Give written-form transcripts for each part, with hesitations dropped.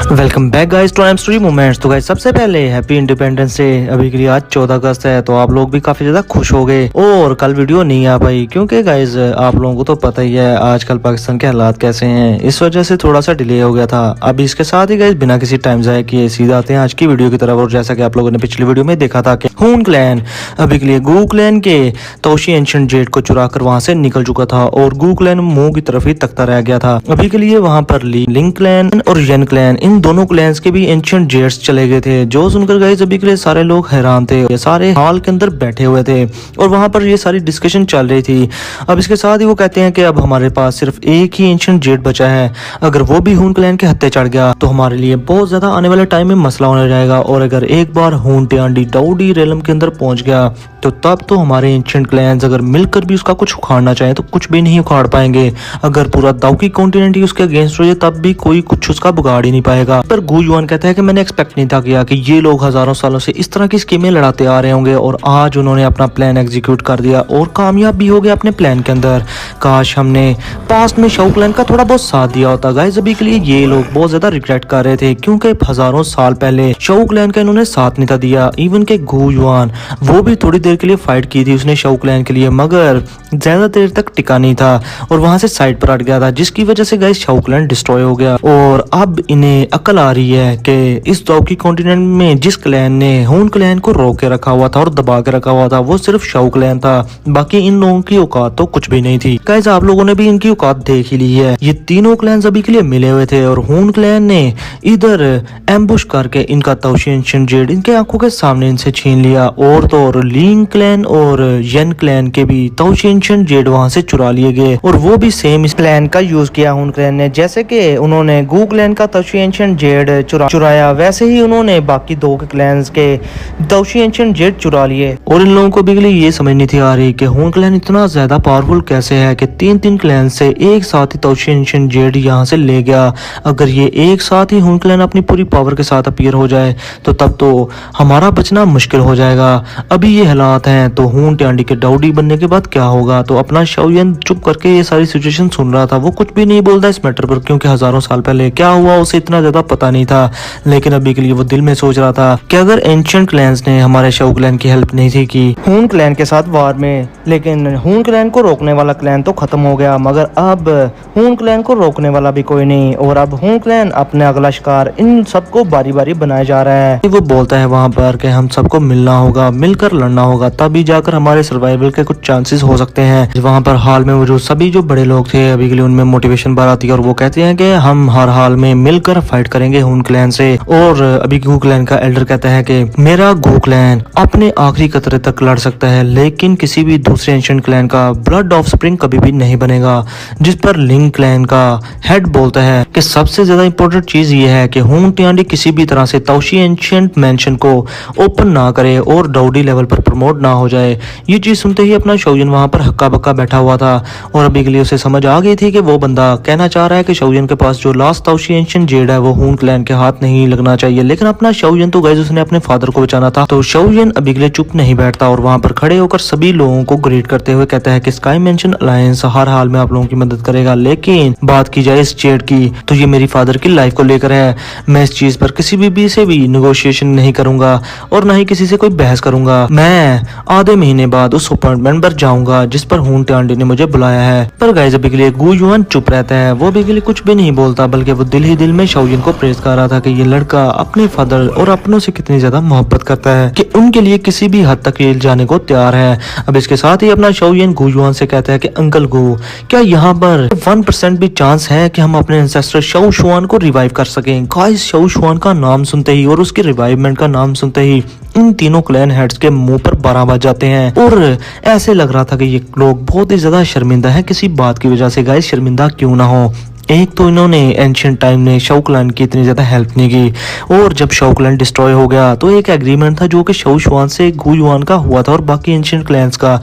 Welcome back guys to M story moments. तो guys सबसे पहले हैप्पी इंडिपेंडेंस डे। अभी के लिए आज 14 अगस्त है, तो आप लोग भी काफी ज्यादा खुश हो गए और कल वीडियो नहीं आ पाई क्योंकि गाइस आप लोगों को तो पता ही है आजकल पाकिस्तान के हालात कैसे हैं, इस वजह से थोड़ा सा डिले हो गया था। अब इसके साथ ही गाइस बिना किसी टाइम जाए किए सीधा आते हैं आज की वीडियो की तरफ। और जैसा कि आप लोगों ने पिछली वीडियो में देखा था कि हून क्लैन अभी के लिए गू क्लैन के तोशी एंशिएंट जेड को चुरा कर वहां से निकल चुका था और गू क्लैन मुंह की तरफ ही तकता रह गया था। अभी के लिए वहां पर लिंक क्लैन और येन क्लैन, इन दोनों क्लैंस के भी एंशिएंट जेड्स चले गए थे, जो सुनकर गाइस अभी के लिए सारे लोग हैरान थे। ये सारे हॉल के अंदर बैठे हुए थे और वहां पर ये सारी डिस्कशन चल रही थी। अब इसके साथ ही वो कहते हैं कि अब हमारे पास सिर्फ एक ही एंशिएंट जेड बचा है, अगर वो भी हून क्लैन के हत्थे चढ़ गया तो हमारे लिए बहुत ज्यादा आने वाले टाइम में मसला होने जाएगा। और अगर एक बार हून टियांडी दाऊडी रेलम के अंदर पहुंच गया तो तब तो हमारे एंशिएंट क्लैंस अगर मिलकर भी उसका कुछ उखाड़ना चाहे तो कुछ भी नहीं उखाड़ पाएंगे। अगर पूरा दाऊकी कॉन्टिनेंट ही उसके अगेंस्ट हो जाए तब भी कोई कुछ उसका बिगाड़ ही नहीं पाएगा। पर गू युआन कहता है कि मैंने एक्सपेक्ट नहीं था किया कि ये लोग हजारों सालों से इस तरह की स्कीमें लड़ाते आ रहे होंगे और आज उन्होंने अपना प्लान एग्जीक्यूट कर दिया और कामयाब भी हो गया अपने प्लान के अंदर। काश हमने पास्ट में शाओ क्लैन का थोड़ा बहुत साथ दिया होता। गाइस अभी के लिए ये लोग बहुत ज्यादा रिग्रेट कर रहे थे क्योंकि हजारों साल पहले शाओ क्लैन का इन्होंने साथ नहीं था दिया। इवन के गू युआन वो भी थोड़ी देर के लिए फाइट की थी उसने शाओ क्लैन के लिए, मगर ज्यादा देर तक टिका नहीं था और वहां से साइड पर हट गया था, जिसकी वजह से गाइस शाओ क्लैन डिस्ट्रॉय हो गया। और अब इन्हें अकल आ रही है कि इस दाऊकी कॉन्टिनेंट में जिस क्लैन ने हून क्लैन को रोक के रखा हुआ था और दबा के रखा हुआ था वो सिर्फ शाओ क्लैन था, बाकी इन लोगों की औकात तो कुछ भी नहीं थी। गाइस आप लोगों ने भी इनकी औकात देख ही ली है। ये तीनों क्लैन अभी के लिए मिले हुए थे और हून क्लैन ने इधर एम्बुश करके इनका तोशी एंशिएंट जेड इनके आंखों के सामने इनसे छीन लिया। और तो और लिंग क्लैन और येन क्लैन के भी तोशी एंशिएंट जेड वहां से चुरा लिए गए और वो भी सेम इस प्लान का यूज किया हून क्लैन ने। जैसे कि उन्होंने गू क्लैन का तोशी एंशिएंट जेड चुराया वैसे ही उन्होंने बाकी दो के क्लैंस के तोशी एंशिएंट जेड चुरा लिए। और इन लोगों को भी ये समझ नहीं थी आ रही कि हून क्लैन इतना ज्यादा पावरफुल कैसे है कि तीन तीन क्लैन से एक साथ ही तोशी एंशिएंट जेड यहाँ से ले गया। अगर ये एक साथ ही हून क्लैन अपनी पूरी पावर के साथ अपीयर हो जाए तो तब तो हमारा बचना मुश्किल हो जाएगा। अभी ये हालात हैं तो हून टियांडी के दाऊडी बनने के बाद क्या होगा। तो अपना शाओयन चुप करके ये सारी सिचुएशन सुन रहा था, वो कुछ भी नहीं बोलता इस मैटर पर क्योंकि हजारों साल पहले क्या हुआ उसे इतना ज्यादा पता नहीं था। लेकिन अभी के लिए वो दिल में सोच रहा था कि अगर एंशिएंट क्लैंस ने हमारे शाओ क्लैन की हेल्प नहीं थी की हून क्लैन के साथ वार में, लेकिन हून क्लैन को रोकने वाला क्लैन तो खत्म हो गया, मगर अब हून क्लैन को रोकने वाला भी कोई नहीं। और अब हून क्लैन अपने अगला शिकार इन सबको बारी बारी बनाया जा रहा है। वो बोलता है वहां पर कि हम सबको मिलना होगा, मिलकर लड़ना होगा, तभी जाकर हमारे सर्वाइवल के कुछ चांसेस हो सकते हैं। वहां पर हाल में मौजूद सभी जो बड़े लोग थे अभी के लिए उनमें मोटिवेशन बार आती है और वो कहते हैं कि हम हर हाल में मिलकर फाइट करेंगे हून क्लैन से। और अभी गू क्लैन का एल्डर कहता है कि मेरा गू क्लैन अपने आखिरी कतरे तक लड़ सकता है लेकिन किसी भी दूसरे एंशिएंट क्लैन का ब्लड ऑफस्प्रिंग कभी भी नहीं बनेगा। जिस पर लिंग क्लैन का हेड बोलता है कि सबसे ज्यादा इंपॉर्टेंट चीज ये है कि हून टियांडी किसी भी तरह से तोशी एंशिएंट मेंशन को ओपन ना करे और दाऊडी लेवल पर प्रमोट ना हो जाए। ये चीज सुनते ही अपना शाओयन वहां पर हक्का बक्का बैठा हुआ था और अभी के लिए उसे समझ आ गई थी कि वो बंदा कहना चाह रहा है कि शाओयन के पास जो लास्ट तोशी एंशिएंट जेड है वो हून क्लैन के हाथ नहीं लगना चाहिए। लेकिन अपना शाओयन तो गाइस उसने अपने फादर को बचाना था, तो शाओयन अभी के लिए चुप नहीं बैठता और वहां पर खड़े होकर सभी लोगों को ग्रीट करते हुए कहता है कि स्काई मेंशन अलायंस हर हाल में आप लोगों की मदद करेगा, लेकिन बात की जाए इस जेड की तो ये मेरी फादर की लाइफ को लेकर है। मैं इस चीज पर किसी भी से भी नेगोशिएशन नहीं करूंगा और न ही किसी से कोई बहस करूंगा। मैं आधे महीने बाद उस अपॉइंटमेंट पर जाऊंगा जिस पर हून टियांडी ने मुझे बुलाया है। पर गाइस अभी के लिए गू युआन चुप रहता है, वो अभी के लिए कुछ भी नहीं बोलता बल्कि वो दिल ही दिल में शाओयन को प्रेज कर रहा था कि ये लड़का अपने फादर और अपनों से कितनी ज्यादा मोहब्बत करता है कि उनके लिए किसी भी हद तक जाने को तैयार है। अब इसके साथ ही अपना शाओयन गू युआन से कहता है कि अंकल गू, क्या यहाँ पर 1% भी चांस है कि हम अपने एंसेस्टर शाओ शुआन को रिवाइव कर सकें। गाइस शाओ शुआन का नाम सुनते ही और उसके रिवाइवमेंट का नाम सुनते ही इन तीनों क्लैन हेड्स के मुंह पर 12 बज जाते हैं और ऐसे लग रहा था कि ये लोग बहुत ही ज्यादा शर्मिंदा है किसी बात की वजह से। गाइस शर्मिंदा क्यों ना हो, एक तो इन्होंने एंशिएंट टाइम में शाओ क्लैन की इतनी ज्यादा हेल्प नहीं की और जब शाओ क्लैन डिस्ट्रॉय हो गया तो एक एग्रीमेंट था जो कि शाओ शुआन से गू युआन का हुआ था और बाकी एंशिएंट क्लैंस का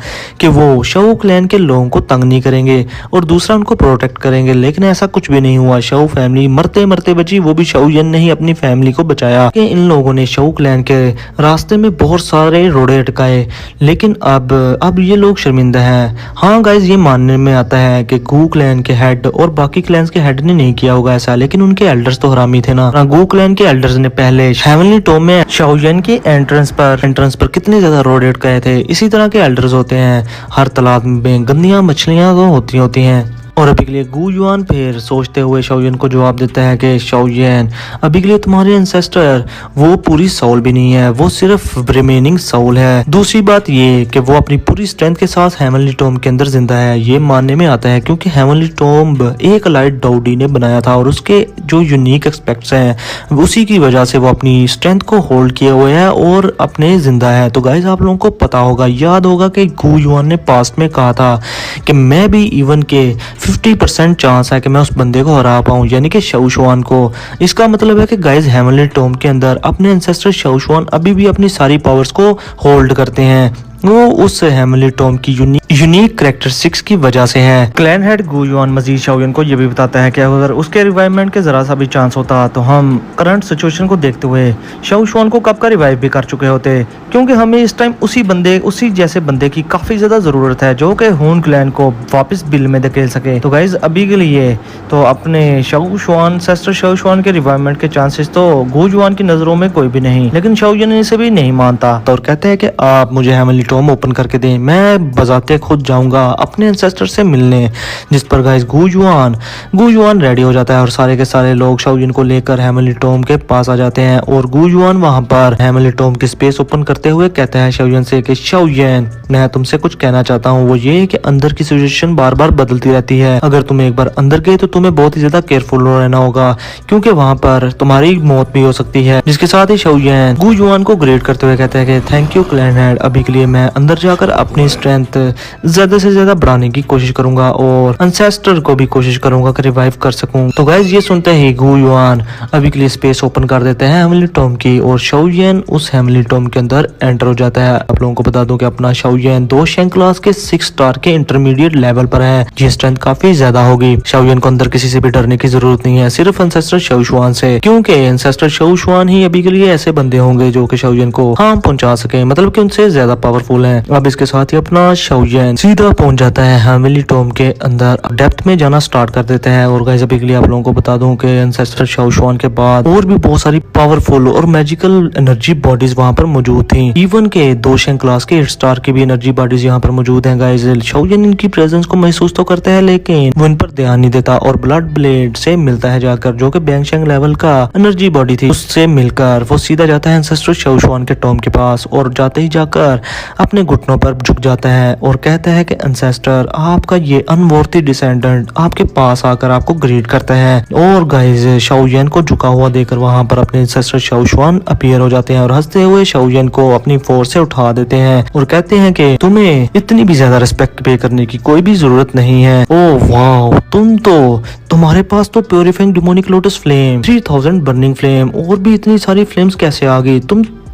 कि वो शाओ क्लैन के लोगों को तंग नहीं करेंगे और दूसरा उनको प्रोटेक्ट करेंगे। लेकिन ऐसा कुछ भी नहीं हुआ, शाओ फैमिली मरते मरते बची, वो भी शाओयन ने ही अपनी फैमिली को बचाया कि इन लोगों ने शाओ क्लैन के रास्ते में बहुत सारे रोड़े अटकाए। लेकिन अब ये लोग शर्मिंदा हैं। हाँ गाइज ये मानने में आता है कि गू क्लैन के हेड और बाकी क्लैंस के हेड ने नहीं किया होगा ऐसा, लेकिन उनके एल्डर्स तो हरामी थे ना। गू क्लैन के एल्डर्स ने पहले हेवनली टोम में शाओयन के एंट्रेंस पर कितने ज्यादा रोडेट गए थे। इसी तरह के एल्डर्स होते हैं, हर तालाब में गंदियां मछलियां तो होती हैं। और अभी के लिए गू युआन फिर सोचते हुए शाओयन को जवाब देता है कि शाओयन, अभी के लिए तुम्हारे एंसेस्टर वो पूरी सोल भी नहीं है, वो सिर्फ रिमेनिंग सोल है। दूसरी बात ये कि वो अपनी पूरी स्ट्रेंथ के साथ हेवनली टोम के अंदर जिंदा है। ये मानने में आता है क्योंकि हेवनली टोम एक लाइट डाउडी ने बनाया था और उसके जो यूनिक एस्पेक्ट्स हैं उसी की वजह से वो अपनी स्ट्रेंथ को होल्ड किए हुए है और अपने जिंदा है। तो गाइस आप लोगों को पता होगा, याद होगा कि गू युआन ने पास्ट में कहा था कि मैं भी इवन के 50% चांस है कि मैं उस बंदे को हरा पाऊं, यानी कि शाओशुआन को। इसका मतलब है कि गाइस हेवनली टोम के अंदर अपने एंसेस्टर शाओशुआन अभी भी अपनी सारी पावर्स को होल्ड करते हैं। वो उस हेवनली टोम की यूनिक कैरेक्टरिस्टिक्स की वजह से है। क्लैन हेड गू युआन मजीद शाओयन को ये भी बताता है कि अगर उसके रिवाइवमेंट के जरा सा भी चांस होता तो हम करंट सिचुएशन को देखते हुए शाओशुआन को कब का रिवाइव भी कर चुके होते, क्योंकि हमें इस टाइम उसी जैसे बंदे की काफी ज्यादा जरूरत है जो कि हून क्लैन को वापस बिल में धकेल सके। तो गाइज अभी के लिए तो अपने शाओशुआन सेस्टर शाओशुआन के रिवाइवमेंट के चांसेस तो गू युआन की नजरों में कोई भी नहीं, लेकिन शाओयन इसे भी नहीं मानता तो और कहते हैं कि आप मुझे हेवनली टोम ओपन करके दें, मैं बजाते खुद जाऊंगा अपने एंसेस्टर से मिलने। जिस पर गाइस गू युआन रेडी हो जाता है और सारे के सारे लोग शाओयन को लेकर हेवनली टोम के पास आ जाते हैं और गू युआन वहां पर हेवनली टोम की स्पेस ओपन करते हुए कहता है शाओयन से कि शाओयन, मैं तुमसे कुछ कहना चाहता हूँ, वो ये कि अंदर की सिचुएशन बार बार बदलती रहती है। अगर तुम एक बार अंदर गए तो तुम्हें बहुत ही ज्यादा केयरफुल रहना होगा क्योंकि वहां पर तुम्हारी मौत भी हो सकती है। जिसके साथ ही शाओयन गू युआन को ग्रेड करते हुए कहता है कि थैंक यू क्लैन हेड, अभी के लिए मैं अंदर जाकर अपनी स्ट्रेंथ ज्यादा से ज्यादा बढ़ाने की कोशिश करूंगा और एंसेस्टर को भी कोशिश करूंगा कि रिवाइव कर सकूं। तो गाइस ये सुनते ही गू युआन अभी के लिए स्पेस ओपन कर देते हैं हेवनली टोम की और शाओयन उस हेवनली टोम के अंदर एंटर हो जाता है। आप लोगों को बता दूं कि अपना शाओयन 2 शैंक क्लास के 6 स्टार के इंटरमीडिएट लेवल पर है। ये स्ट्रेंथ काफी ज्यादा होगी। शाओयन को अंदर किसी से भी डरने की जरूरत नहीं है, सिर्फ एंसेस्टर शाओशुआन से, क्योंकि एंसेस्टर शाओशुआन ही अभी के लिए ऐसे बंदे होंगे जो कि शाओयन को हार्म पहुंचा सके, मतलब कि उनसे ज्यादा पावरफुल है। अब इसके साथ ही अपना शाओयन सीधा पहुंच जाता है हेवनली टोम के अंदर, डेप्थ में जाना स्टार्ट कर देते हैं। और गाइस अभी के लिए आप लोगों को बता दूं कि एंसेस्टर शाओशुआन के बाद और भी बहुत सारी पावरफुल और मैजिकल एनर्जी बॉडीज वहां पर मौजूद थी। इवन के 2 शैंक क्लास के 8 स्टार की भी एनर्जी बॉडीज यहाँ पर मौजूद हैं। गाइस शाओयन इनकी प्रेजेंस को महसूस तो करता है लेकिन वो इन पर ध्यान नहीं देता और ब्लड ब्लेड से मिलता है जाकर, जो कि बैंगशैंग लेवल का एनर्जी बॉडी थी। उससे मिलकर वो सीधा जाता है एंसेस्टर शाओशुआन के टॉम के पास और जाते ही जाकर अपने घुटनों पर झुक जाता है और कहता है कि एंसेस्टर, आपका ये अनवर्थी डिसेंडेंट आपके पास आकर आपको ग्रीट करता है। और गाइस शाओयन को झुका हुआ देखकर वहां पर अपने एंसेस्टर शाओशुआन अपीयर हो जाते हैं और हंसते हुए शाओयन को अपनी फोर्स से उठा देते हैं और कहते हैं कि तुम्हें इतनी भी ज्यादा रिस्पेक्ट पे करने की कोई भी जरूरत नहीं है। ओह वाओ, तुम्हारे पास तो purifying demonic lotus flame, 3000 burning flame और भी इतनी सारी फ्लेम्स कैसे आ गई?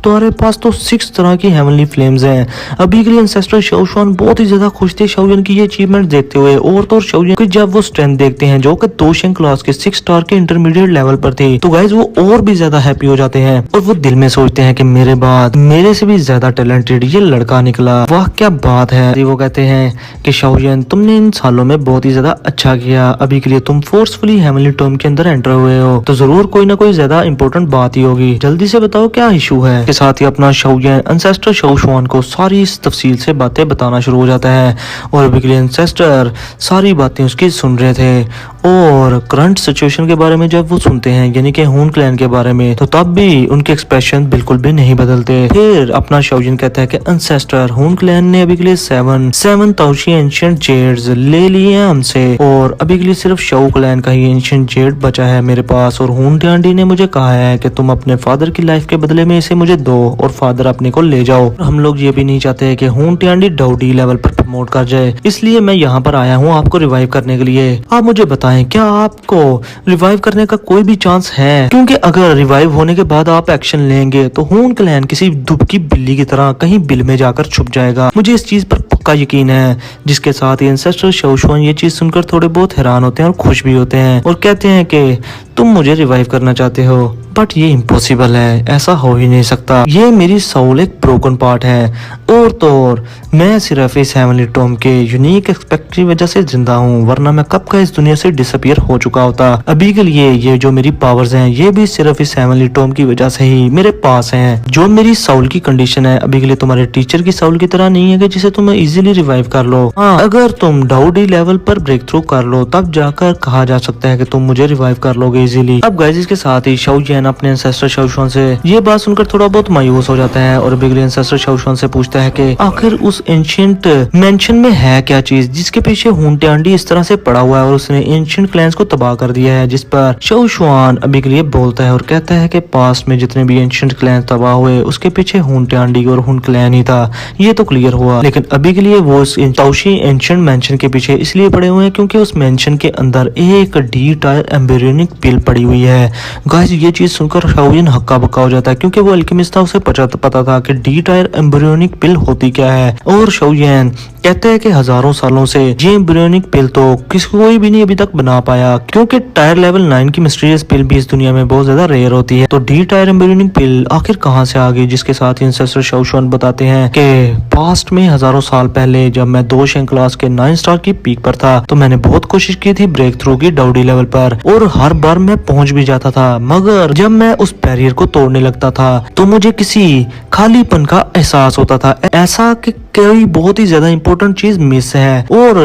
तुम्हारे पास तो 6 तरह की हेवनली फ्लेम्स हैं। अभी के लिए एंसेस्टर शाओशुआन बहुत ही ज्यादा खुश थे शाओयन की ये अचीवमेंट देखते हुए और तो शाओयन की जब वो स्ट्रेंथ देखते हैं जो कि 2 शैंक क्लास के 6 स्टार के इंटरमीडिएट लेवल पर थे, तो गाइस वो और भी ज्यादा हैप्पी हो जाते हैं और वो दिल में सोचते हैं कि मेरे बाद मेरे से भी ज्यादा टैलेंटेड ये लड़का निकला, वाह क्या बात है। वो कहते हैं कि शाओयन, तुमने इन सालों में बहुत ही ज्यादा अच्छा किया, अभी के लिए तुम फोर्सफुली हेवनली टोम के अंदर एंटर हुए हो तो जरूर कोई ना कोई ज्यादा इंपॉर्टेंट बात ही होगी, जल्दी से बताओ क्या इशू है। के साथ ही अपना शाओयन एंसेस्टर शाओशुआन को सारी इस तफसील से बातें बताना शुरू हो जाता है और अभी के लिए एंसेस्टर सारी बातें उसकी सुन रहे थे और करंट सिचुएशन के बारे में जब वो सुनते हैं यानी कि हून क्लैन के बारे में, तो तब भी उनके एक्सप्रेशन बिल्कुल भी नहीं बदलते। फिर अपना शाओयन कहता है कि एंसेस्टर, हून क्लैन ने अभी के लिए 7 ताओशी एंशिएंट जेड्स ले लिए हैं हमसे और अभी के लिए सिर्फ शाओ क्लैन का ही एंशिएंट जेड बचा है मेरे पास और हून टियांडी ने मुझे कहा है कि तुम अपने फादर की लाइफ के बदले में इसे मुझे दो और फादर अपने को ले जाओ। हम लोग ये भी नहीं चाहते कि हून टियांडी डाउडी लेवल पर प्रमोट कर जाए, इसलिए मैं यहाँ पर आया हूँ आपको रिवाइव करने के लिए। आप मुझे बताएं क्या आपको रिवाइव करने का कोई भी चांस है? क्योंकि अगर रिवाइव होने के बाद आप एक्शन लेंगे तो हून क्लैन किसी दुबकी बिल्ली की तरह कहीं बिल में जाकर छुप जाएगा, मुझे इस चीज पर पक्का यकीन है। जिसके साथ ही एंसेस्टर शाओशुआन ये चीज सुनकर थोड़े बहुत हैरान होते हैं और खुश भी होते हैं और कहते हैं कि तुम मुझे रिवाइव करना चाहते हो, बट ये इम्पॉसिबल है, ऐसा हो ही नहीं सकता। ये मेरी सोल एक ब्रोकन पार्ट है और तो और मैं सिर्फ इस हेवनली टॉम के यूनिक एस्पेक्ट की वजह से जिंदा हूँ, वरना मैं कब का इस दुनिया से डिसअपियर हो चुका होता। अभी के लिए ये जो मेरी पावर्स हैं ये भी सिर्फ इस हेवनली टॉम की वजह से ही मेरे पास हैं। जो मेरी सोल की कंडीशन है अभी के लिए तुम्हारे टीचर की सोल की तरह नहीं है कि जिसे तुम इजीली रिवाइव कर लो। हाँ, अगर तुम डाउडी लेवल पर ब्रेक थ्रू कर लो तब जाकर कहा जा सकता है कि तुम मुझे रिवाइव कर लोगे इजीली। अब गाइस इसके साथ ही शाओ जैन अपने एंसेस्टर शाओ शुआन से ये बात सुनकर थोड़ा बहुत मायूस हो जाता है और अभी के लिए एंसेस्टर शाओ शुआन से पूछता है कि आखिर उस एंशिएंट मेंशन में है क्या चीज जिसके पीछे हुंटे आंडी इस तरह से पड़ा हुआ है और उसने एंशिएंट क्लैंस को तबाह कर दिया है। जिस पर शाओ शुआन अभी के लिए बोलता है और कहता है कि पास्ट में जितने भी एंशिएंट क्लैंस तबाह हुए उसके पीछे हुंटे आंडी और हुन क्लैन ही था, ये तो क्लियर हुआ। लेकिन अभी के लिए वो उस ताओशी एंशिएंट मेंशन के पीछे इसलिए पड़े हुए हैं क्योंकि उस मेंशन के अंदर एक डी टायर एम्ब्रियोनिक पिल पड़ी हुई है। गाइस ये चीज सुनकर शाओ जैन हक्का बक्का हो जाता है क्योंकि वो अल्केमिस्ट था, उसे पता था कि डी टायर एम्ब्रियोनिक पिल होती क्या है। और शाओ जैन कहते हैं कि हजारों सालों से ये एम्ब्रियोनिक पिल तो कोई भी नहीं अभी तक बना पाया क्योंकि टायर लेवल 9 की मिस्टीरियस पिल भी इस दुनिया में बहुत ज्यादा रेयर होती है। तो डी टायर एम्ब्रियोनिक पिल आखिर कहां से आ गई, जिसके साथ एंसेस्टर शाओ शुआन बताते हैं कि पास्ट में हजारों साल पहले जब मैं 2 शैंक क्लास के 9 स्टार की पीक पर था तो मैंने बहुत कोशिश की थी ब्रेक थ्रू की डाउडी लेवल पर और हर बार मैं पहुंच भी जाता था, मगर जब मैं उस बैरियर को तोड़ने लगता था तो मुझे किसी खालीपन का एहसास होता था, ऐसा कि कोई बहुत ही ज्यादा इंपॉर्टेंट चीज मिस है और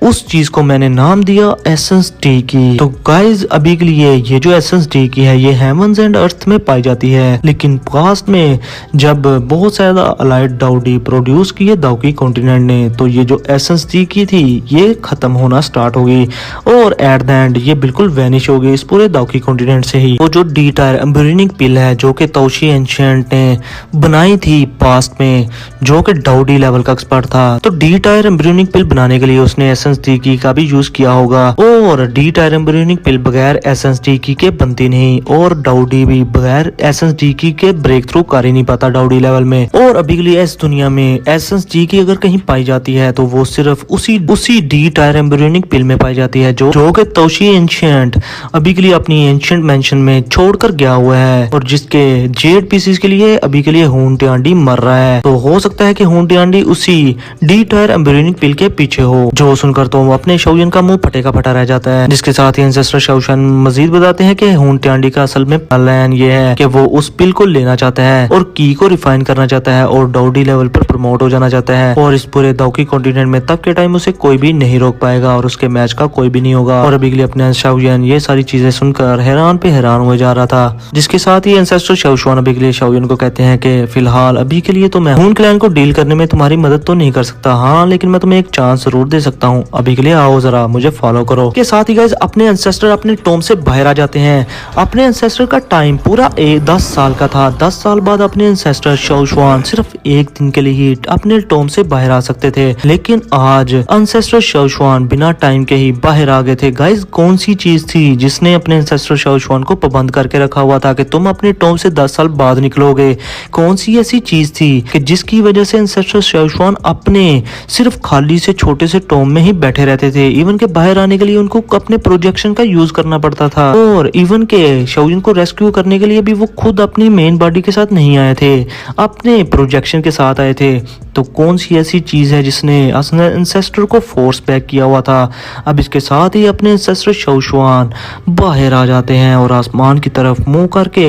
उस चीज को मैंने नाम दिया एसेंस डी की। तो गाइज अभी के लिए ये जो एसेंस डी की है ये हेवंस एंड अर्थ में पाई जाती है, लेकिन पास्ट में जब बहुत ज्यादा अलाइड डाउडी प्रोड्यूस किए दाउकी कॉन्टिनेंट ने तो ये जो एसेंस डी की थी ये खत्म होना स्टार्ट हो गई और एट द एंड ये बिल्कुल वैनिश हो गई इस पूरे दाउकी कॉन्टिनेंट से ही। वो जो डी टायर एम्ब्रियोनिक पिल है जो कि ताओशी एंशिएंट ने बनाई थी पास्ट में, जो कि डाउडी लेवल का एक्सपर्ट था, तो डी टायर एम्ब्रियोनिक पिल बनाने के लिए उसने एसेंस डी की का भी यूज किया होगा और डी टायर एम्ब्रियोनिक पिल बगैर एसेंस डी की के बनती नहीं और डाउडी भी बगैर एसेंस डी की के ब्रेक थ्रू कर ही नहीं पाता डाउडी लेवल में। और अभी के लिए इस दुनिया में एसेंस डी की अगर कहीं पाई जाती है तो वो सिर्फ उसी डी टायर एम्ब्रियोनिक पिल में पाई जाती है जो कि ताओशी एंशिएंट अभी के लिए अपनी एंशिएंट मेंशन में छोड़कर गया हुआ है और जिसके जेड पीसीस के लिए अभी के लिए हुंटे आंडी मर रहा है। तो हो सकता है कि हुंटे आंडी उसी डी टायर एम्ब्रियोनिक पिल के पीछे हो। जो सुनकर तो अपने शाओ जैन का मुंह फटेगा फटा रह जाता है, जिसके साथ ही एंसेस्टर शाओ शुआन मजीद बताते हैं कि हुंटे आंडी का असल में प्लान ये है कि वो उस पिल को लेना चाहता है और की को रिफाइन करना चाहता है और डाउडी लेवल पर प्रमोट हो जाना चाहता है और इस पूरे दाउकी कॉन्टिनेंट में तब के टाइम उसे कोई भी नहीं रोक पाएगा और उसके मैच का कोई भी नहीं होगा। और अभी के लिए अपने शाओ जैन ये सारी चीजें सुनकर हैरान पे हैरान हुए जा रहा था, जिसके साथ ही एंसेस्टर शाओ शुआन अभी के लिए शाओ जैन को कहते हैं कि फिलहाल अभी के लिए तो मैं हुन क्लैन को डील करने में तुम्हारी मदद तो नहीं कर सकता, हाँ लेकिन मैं तुम्हें एक चांस जरूर दे सकता हूँ। अभी के लिए आओ जरा मुझे फॉलो करो। के साथ ही गाइस अपने एंसेस्टर अपने टॉम से बाहर आ जाते हैं। अपने एंसेस्टर का टाइम पूरा 10 साल का था। 10 साल बाद अपने एंसेस्टर शाओ शुआन सिर्फ एक दिन के लिए ही अपने टॉम से बाहर आ सकते थे, लेकिन आज एंसेस्टर शाओ शुआन बिना टाइम के ही बाहर आ गए थे। गाइस कौन सी चीज थी जिसने अपने एंसेस्टर शाओ शुआन को पाबंद करके रखा हुआ था कि तुम अपने टॉम से 10 साल बाद निकलोगे? कौन सी ऐसी चीज थी कि जिसकी वजह से एंसेस्टर शाओ शुआन अपने सिर्फ खाली से छोटे से टॉम में ही बैठे रहते थे? इवन के बाहर आने के लिए उनको अपने प्रोजेक्शन का यूज करना पड़ता था और इवन के शाओ जैन को रेस्क्यू करने के लिए भी वो खुद अपनी मेन बॉडी के साथ नहीं आए थे, अपने प्रोजेक्शन के साथ आए थे। तो कौन सी ऐसी चीज है जिसने एंसेस्टर को फोर्स बैक किया हुआ था? अब इसके साथ ही अपने एंसेस्टर शाओ शुआन बाहर आ जाते हैं और आसमान की तरफ मुंह करके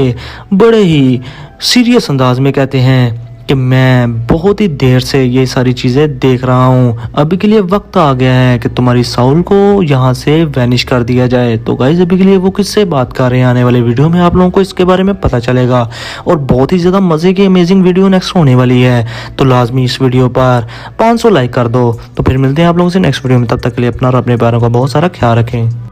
बड़े ही सीरियस अंदाज में कहते हैं कि मैं बहुत ही देर से ये सारी चीजें देख रहा हूँ, अभी के लिए वक्त आ गया है कि तुम्हारी साउल को यहाँ से वैनिश कर दिया जाए। तो गाइस अभी के लिए वो किससे बात कर रहे हैं आने वाले वीडियो में आप लोगों को इसके बारे में पता चलेगा और बहुत ही ज्यादा मजे की अमेजिंग वीडियो नेक्स्ट होने वाली है। तो लाजमी इस वीडियो पर 500 लाइक कर दो। तो फिर मिलते हैं आप लोगों से नेक्स्ट वीडियो में, तब तक के लिए अपना और अपने प्यारों का बहुत सारा ख्याल रखें।